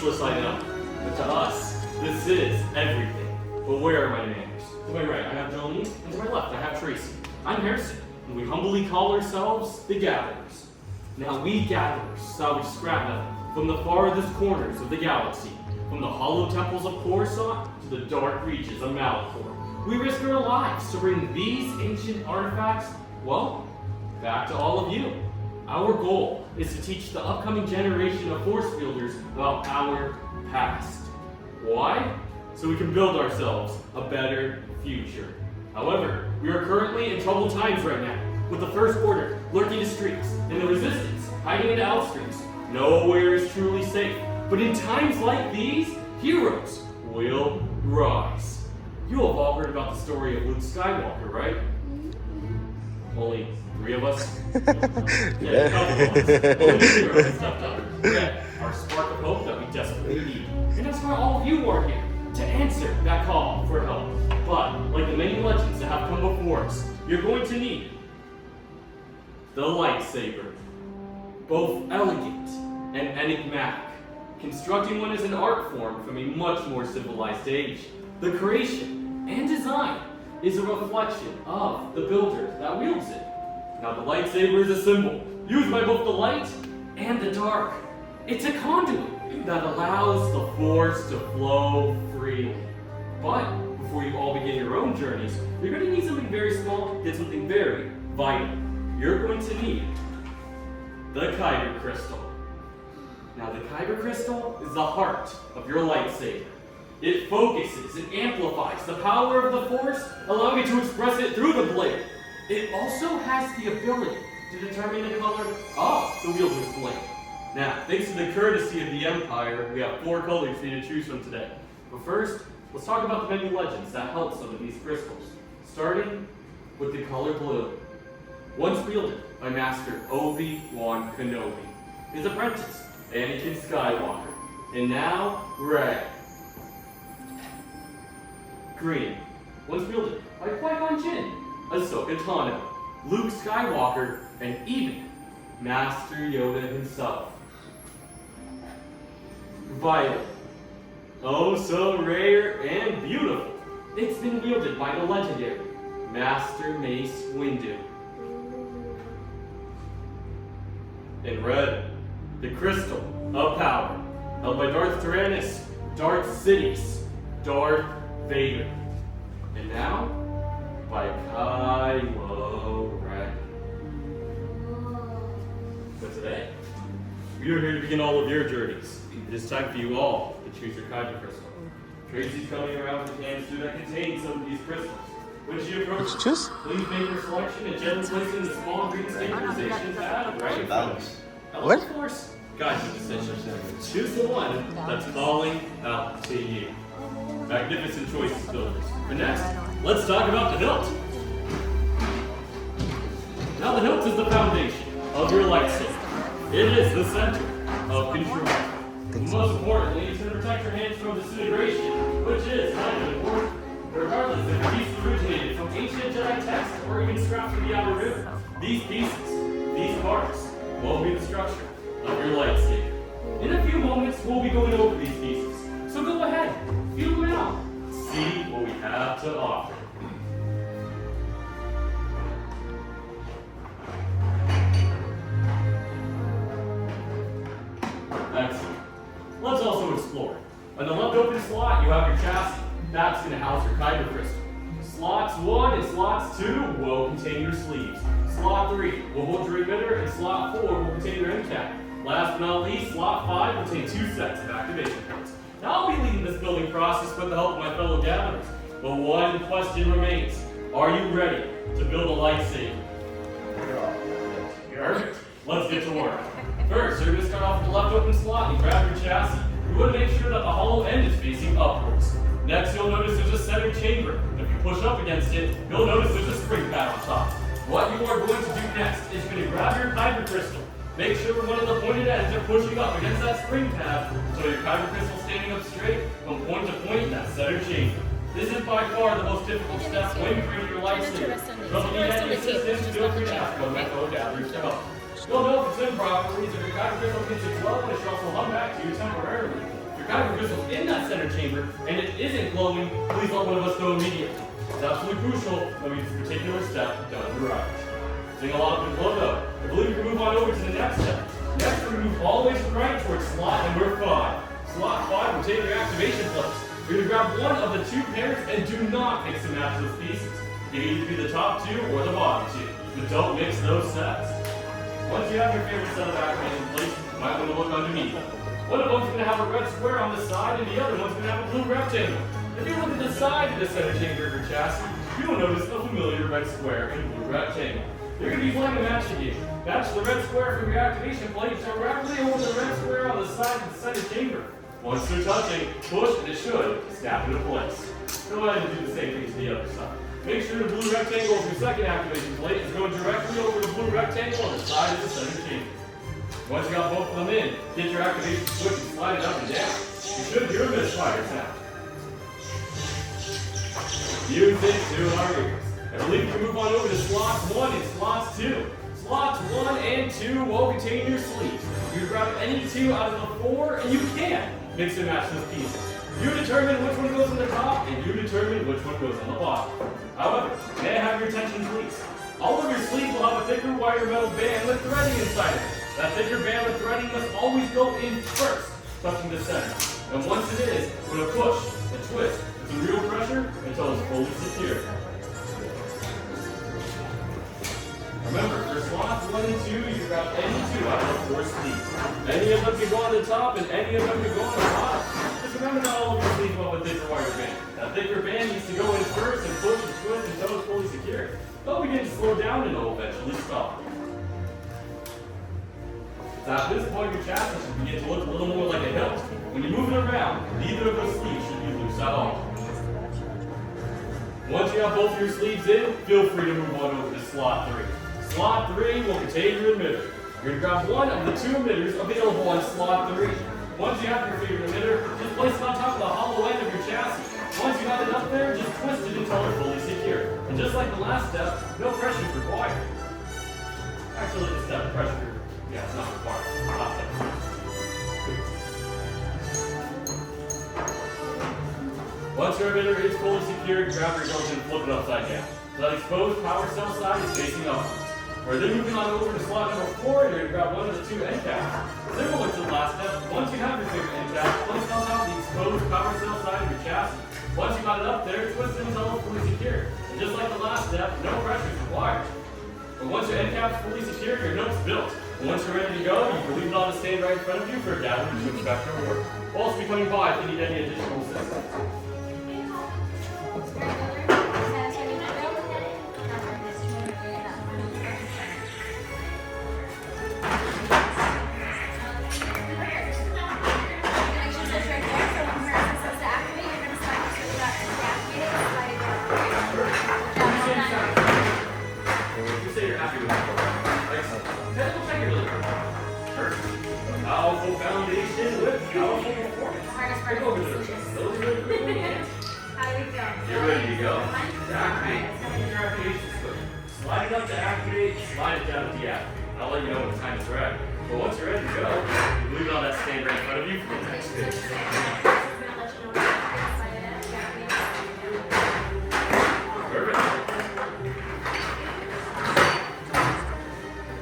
Useless, I know, but to us, this is everything. But where are my manners? To my right, I have Jolene, and to my left, I have Tracy. I'm Harrison, and we humbly call ourselves the Gatherers. Now we Gatherers salvage scrap metal from the farthest corners of the galaxy, from the hollow temples of Coruscant to the dark reaches of Malachor. We risk our lives to bring these ancient artifacts, well, back to all of you. Our goal is to teach the upcoming generation of Force wielders about our past. Why? So we can build ourselves a better future. However, we are currently in troubled times right now, with the First Order lurking the streets and the Resistance hiding in the outskirts. Nowhere is truly safe, but in times like these, heroes will rise. You have all heard about the story of Luke Skywalker, right? Only 3 of us? Yeah, a couple of us. Only 0 has stepped up. Yet, our spark of hope that we desperately need. And that's why all of you are here, to answer that call for help. But, like the many legends that have come before us, you're going to need the lightsaber. Both elegant and enigmatic. Constructing one is an art form from a much more civilized age. The creation and design is a reflection of the builder that wields it. Now the lightsaber is a symbol, used by both the light and the dark. It's a conduit that allows the Force to flow freely. But before you all begin your own journeys, you're going to need something very small, yet something very vital. You're going to need the Kyber Crystal. Now the Kyber Crystal is the heart of your lightsaber. It focuses and amplifies the power of the Force, allowing it to express it through the blade. It also has the ability to determine the color of the wielder's blade. Now, thanks to the courtesy of the Empire, we have 4 colors for you to choose from today. But first, let's talk about the many legends that held some of these crystals. Starting with the color blue. Once wielded by Master Obi-Wan Kenobi. His apprentice, Anakin Skywalker. And now, red. Green. Once wielded by Qui-Gon Jinn, Ahsoka Tano, Luke Skywalker, and even Master Yoda himself. Violet. Oh, so rare and beautiful. It's been wielded by the legendary Master Mace Windu. In red, the Crystal of Power, held by Darth Tyrannus, Darth Sidious, Darth Vader. And now, by Kylo Ren. But today, we are here to begin all of your journeys. It is time for you all to choose your Kyber Crystal. Tracy's coming around with a canister that contains some of these crystals. When she approaches, please make your selection and gently place in the small green stabilization pad right in front of you. What? Of course, guide your decision. Choose the one that's calling out to you. Magnificent choices, builders. But next, let's talk about the hilt. Now the hilt is the foundation of your lightsaber. It is the center of control. Most importantly, it's going to protect your hands from disintegration, which is kind of important. Regardless if the piece originated from ancient Jedi text or even scraps from the Outer Rim, these pieces, these parts, will be the structure of your lightsaber. In a few moments, we'll be going over these pieces. So go ahead, feel them out, see what we have to offer. Excellent. Let's also explore. On the left open slot, you have your chassis. That's going to house your Kyber Crystal. Slots 1 and slots 2 will contain your sleeves. Slot 3 will hold your emitter, and slot 4 will contain your end cap. Last but not least, slot 5 will contain 2 sets of activation ports. Now I'll be leading this building process with the help of my fellow gatherers. But one question remains. Are you ready to build a lightsaber? Perfect. Let's get to work. First, you're going to start off with the left open slot and grab your chassis. You want to make sure that the hollow end is facing upwards. Next, you'll notice there's a center chamber. If you push up against it, you'll notice there's a spring pad on top. What you are going to do next is you're going to grab your Kyber Crystal. Make sure one of the pointed ends are pushing up against that spring pad so your Kyber Crystal is standing up straight from point to point in that center chamber. This is by far the most difficult step when creating your lightsaber. From the end, assistance, feel free to ask one of my fellow gatherers to help. You'll know if it's improperly, so if your Kyber Crystal hits its low, it should also hum back to you temporarily. kyber crystals in that center chamber, and it isn't glowing, please let one of us know immediately. It's absolutely crucial that we do this particular step done right. Seeing a lot of people though, I believe we can move on over to the next step. Next, we're going to move all the way to the right towards slot number 5. Slot 5 will take your activation place. You're going to grab one of the 2 pairs and do not mix and match those pieces. It can either be the top 2 or the bottom 2, but don't mix those sets. Once you have your favorite set of activation places, you might want to look underneath. One of them's going to have a red square on the side, and the other one's going to have a blue rectangle. If you look at the side of the center chamber of your chassis, you'll notice a familiar red square and blue rectangle. You're going to be playing a matching game. Match the red square from your activation plate directly over the red square on the side of the center chamber. Once they're touching, push and it should snap into place. Go ahead and do the same thing to the other side. Make sure the blue rectangle of your second activation plate is going directly over the blue rectangle on the side of the center chamber. Once you got both of them in, get your activation switch and slide it up and down. You should hear a misfire sound. Music to our ears. I believe you can move on over to slots 1 and slots 2. Slots 1 and 2 will contain your sleeves. You grab any 2 out of the 4 and you can mix and match those pieces. You determine which one goes on the top and you determine which one goes on the bottom. However, may I have your attention please? All of your sleeves will have a thicker wire metal band with threading inside of it. That thicker band with threading must always go in first, touching the center. And once it is, we're going to push and twist with some real pressure until it's fully secure. Remember, for slots 1 and 2, you grab any 2 out of the 4 sleeves. Any of them can go on the top and any of them can go on the bottom. Just remember not all of your sleeves will have a thicker wire band. That thicker band needs to go in first and push and twist until it's fully secure. They'll begin to slow down and it'll eventually stop. So at this point, your chassis should begin to look a little more like a hilt. When you move it around, neither of those sleeves should be loose at all. Once you have both your sleeves in, feel free to move on over to slot 3. Slot 3 will contain your emitter. You're going to grab one of the 2 emitters available on slot 3. Once you have your favorite emitter, just place it on top of the hollow end of your chassis. Once you have it up there, just twist it until it's fully secure. And just like the last step, no pressure is required. Actually, this step, pressure, yeah, it's not required. Last step. Once your emitter is fully secured, grab your junction and flip it upside down. So that exposed power cell side is facing upwards. We're then moving on over to slot number 4, and you're going to grab one of the 2 end caps. Similar to the last step, once you have your favorite end cap, place it on top of the exposed power cell side of your chassis. Once you got it up there, twist it until it's fully secure. And just like the last step, no pressure is required. But once your end cap is fully secure, your note's built. And once you're ready to go, you can leave it on a stand right in front of you for a gathering to inspect your work. We'll also be coming by if you need any additional assistance. Powerful foundation with powerful performance. Bring over to the chest. Those are really good. You're ready to go. To activate, use your activation switch. Slide it up to activate, slide it down to deactivate. I'll let you know when the time is right. But once you're ready to go, you leave it on that stand right in front of you for the next phase. Perfect.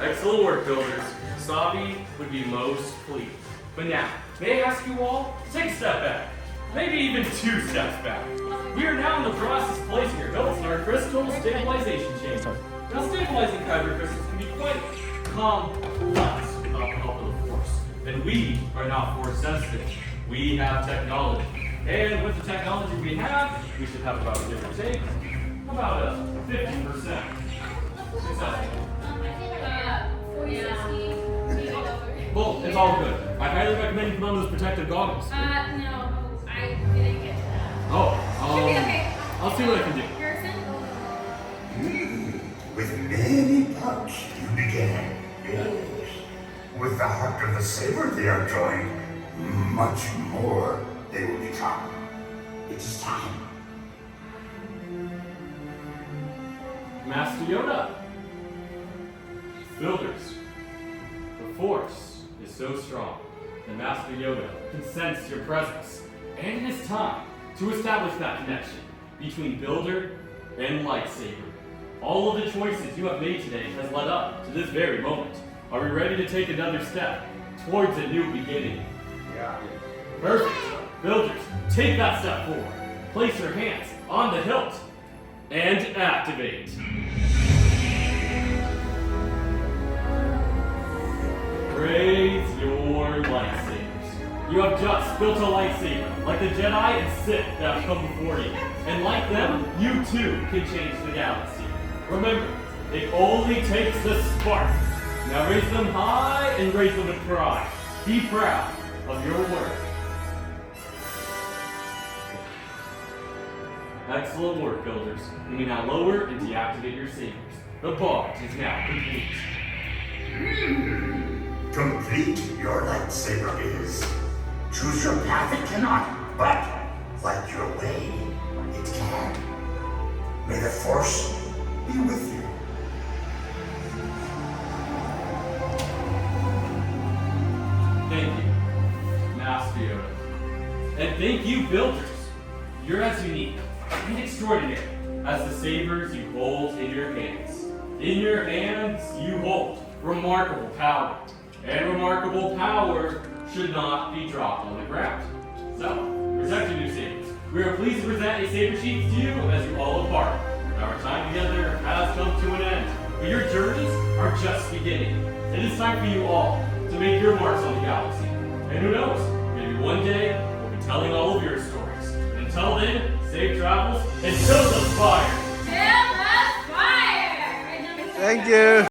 Excellent work, builders. Savi would be most pleased. But now, may I ask you all to take a step back, maybe even 2 steps back. We are now in the process of placing your belts in our crystal stabilization chamber. Now, stabilizing kyber crystals can be quite complex without the help of the Force. And we are not Force sensitive. We have technology. And with the technology we have, we should have about, give or take, about a 50% success. Well, it's all good. I highly recommend you put on those protective goggles. No, I didn't get that. Oh, Should be okay. I'll see what I can do. Harrison? With many parts you began, yes. With the heart of the saber they are drawing, much more they will become. It is time. Master Yoda. Builders. The Force is so strong. and Master Yoda can sense your presence. And it is time to establish that connection between Builder and Lightsaber. All of the choices you have made today has led up to this very moment. Are we ready to take another step towards a new beginning? Yeah. Perfect. Builders, take that step forward. Place your hands on the hilt and activate. Raise your lightsabers. You have just built a lightsaber, like the Jedi and Sith that have come before you. And like them, you too can change the galaxy. Remember, it only takes a spark. Now raise them high and raise them with pride. Be proud of your work. Excellent work, Builders. You may now lower and deactivate your sabers. The bond is now complete. Complete your lightsaber is. Choose your path it cannot, but light your way it can. May the Force be with you. Thank you, Master Yoda. And thank you, Builders. You're as unique and extraordinary as the sabers you hold in your hands. In your hands, you hold remarkable power. And remarkable power should not be dropped on the ground. So, protect your new sabers. We are pleased to present a saber sheath to you as you all depart. Our time together has come to an end, but your journeys are just beginning. It is time for you all to make your marks on the galaxy. And who knows, maybe one day we'll be telling all of your stories. Until then, safe travels and till the fire! Till the fire! Thank you.